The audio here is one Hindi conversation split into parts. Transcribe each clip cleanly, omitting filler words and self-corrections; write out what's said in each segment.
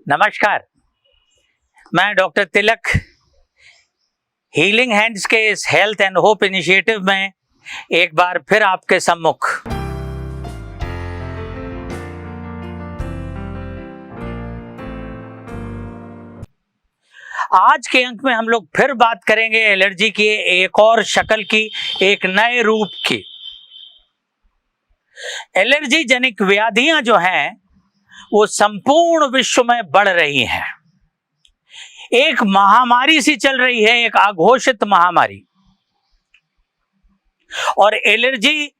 नमस्कार, मैं डॉक्टर तिलक हीलिंग हैंड्स के इस हेल्थ एंड होप इनिशिएटिव में एक बार फिर आपके सम्मुख आज के अंक में हम लोग फिर बात करेंगे एलर्जी की एक और शक्ल की, एक नए रूप की। एलर्जी जनित व्याधियां जो हैं वो संपूर्ण विश्व में बढ़ रही हैं। एक महामारी सी चल रही है, एक अघोषित महामारी। और एलर्जी,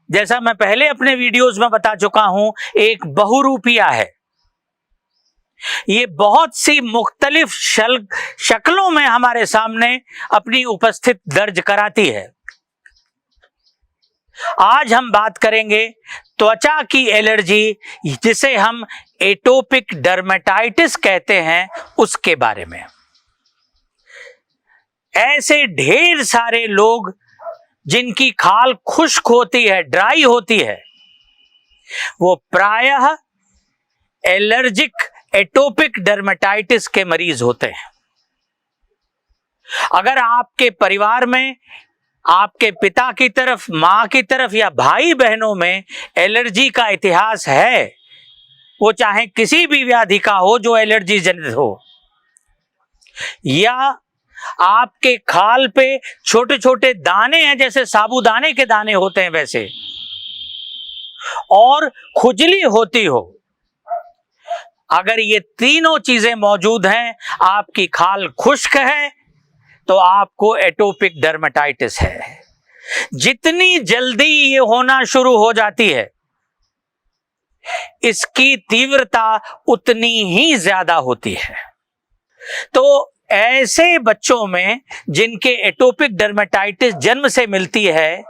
जैसा मैं पहले अपने वीडियोस में बता चुका हूं, एक बहुरूपिया है। ये बहुत सी मुख्तलिफ शक्लों में हमारे सामने अपनी उपस्थिति दर्ज कराती है। आज हम बात करेंगे त्वचा की एलर्जी, जिसे हम एटोपिक डर्मेटाइटिस कहते हैं, उसके बारे में। ऐसे ढेर सारे लोग जिनकी खाल खुश्क होती है, ड्राई होती है, वो प्रायः एलर्जिक एटोपिक डर्मेटाइटिस के मरीज होते हैं। अगर आपके परिवार में आपके पिता की तरफ, मां की तरफ या भाई बहनों में एलर्जी का इतिहास है, वो चाहे किसी भी व्याधि का हो जो एलर्जी जनित हो, या आपके खाल पे छोटे छोटे दाने हैं, जैसे साबूदाने के दाने होते हैं वैसे, और खुजली होती हो, अगर ये तीनों चीजें मौजूद हैं, आपकी खाल खुश्क है, तो आपको एटोपिक डर्मेटाइटिस है। जितनी जल्दी ये होना शुरू हो जाती है, इसकी तीव्रता उतनी ही ज्यादा होती है। तो ऐसे बच्चों में जिनके एटोपिक डर्मेटाइटिस जन्म से मिलती है,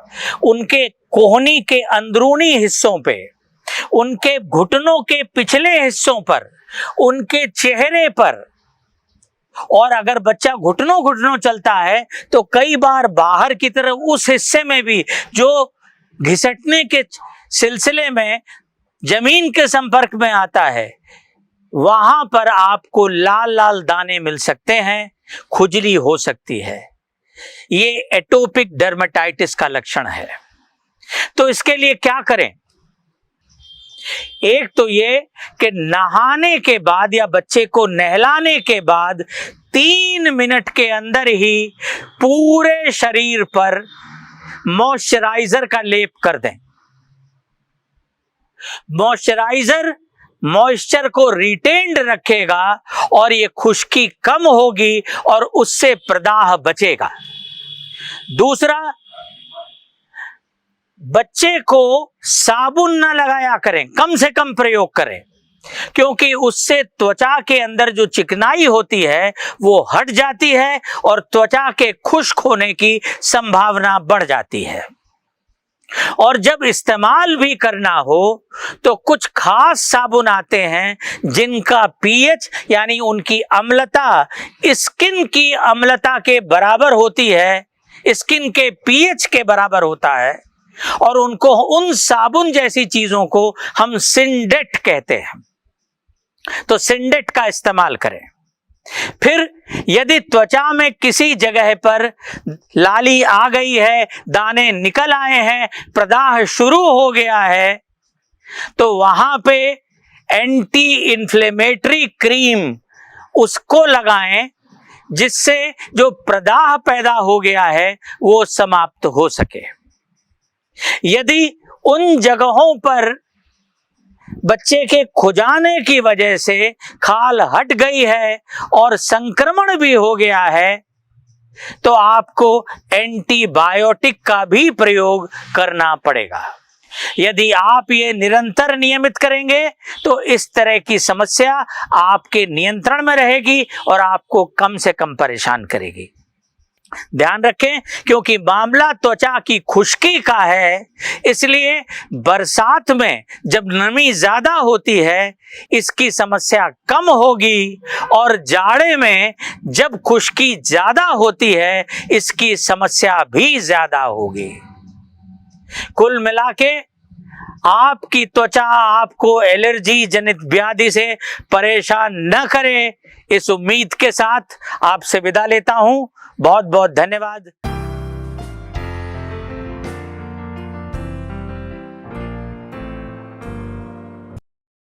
उनके कोहनी के अंदरूनी हिस्सों पे, उनके घुटनों के पिछले हिस्सों पर, उनके चेहरे पर, और अगर बच्चा घुटनों चलता है तो कई बार बाहर की तरफ उस हिस्से में भी जो घिसटने के सिलसिले में जमीन के संपर्क में आता है, वहां पर आपको लाल लाल दाने मिल सकते हैं, खुजली हो सकती है। ये एटोपिक डर्मेटाइटिस का लक्षण है। तो इसके लिए क्या करें? एक तो ये कि नहाने के बाद या बच्चे को नहलाने के बाद 3 मिनट के अंदर ही पूरे शरीर पर मॉइस्चराइजर का लेप कर दें। मॉइस्चराइजर मॉइस्चर को रिटेन्ड रखेगा और ये खुश्की कम होगी और उससे प्रदाह बचेगा। दूसरा, बच्चे को साबुन ना लगाया करें, कम से कम प्रयोग करें, क्योंकि उससे त्वचा के अंदर जो चिकनाई होती है वो हट जाती है और त्वचा के खुश्क होने की संभावना बढ़ जाती है। और जब इस्तेमाल भी करना हो तो कुछ खास साबुन आते हैं जिनका पीएच यानी उनकी अम्लता स्किन की अम्लता के बराबर होती है, स्किन के पीएच के बराबर होता है, और उनको, उन साबुन जैसी चीजों को हम सिंडेट कहते हैं। तो सिंडेट का इस्तेमाल करें। फिर यदि त्वचा में किसी जगह पर लाली आ गई है, दाने निकल आए हैं, प्रदाह शुरू हो गया है, तो वहां पे एंटी इन्फ्लेमेटरी क्रीम उसको लगाएं, जिससे जो प्रदाह पैदा हो गया है वो समाप्त हो सके। यदि उन जगहों पर बच्चे के खुजाने की वजह से खाल हट गई है और संक्रमण भी हो गया है, तो आपको एंटीबायोटिक का भी प्रयोग करना पड़ेगा। यदि आप ये निरंतर नियमित करेंगे तो इस तरह की समस्या आपके नियंत्रण में रहेगी और आपको कम से कम परेशान करेगी। ध्यान रखें, क्योंकि मामला त्वचा की खुश्की का है, इसलिए बरसात में जब नमी ज्यादा होती है इसकी समस्या कम होगी, और जाड़े में जब खुश्की ज्यादा होती है इसकी समस्या भी ज्यादा होगी। कुल मिला के आपकी त्वचा आपको एलर्जी जनित व्याधि से परेशान न करे, इस उम्मीद के साथ आपसे विदा लेता हूं। बहुत बहुत धन्यवाद।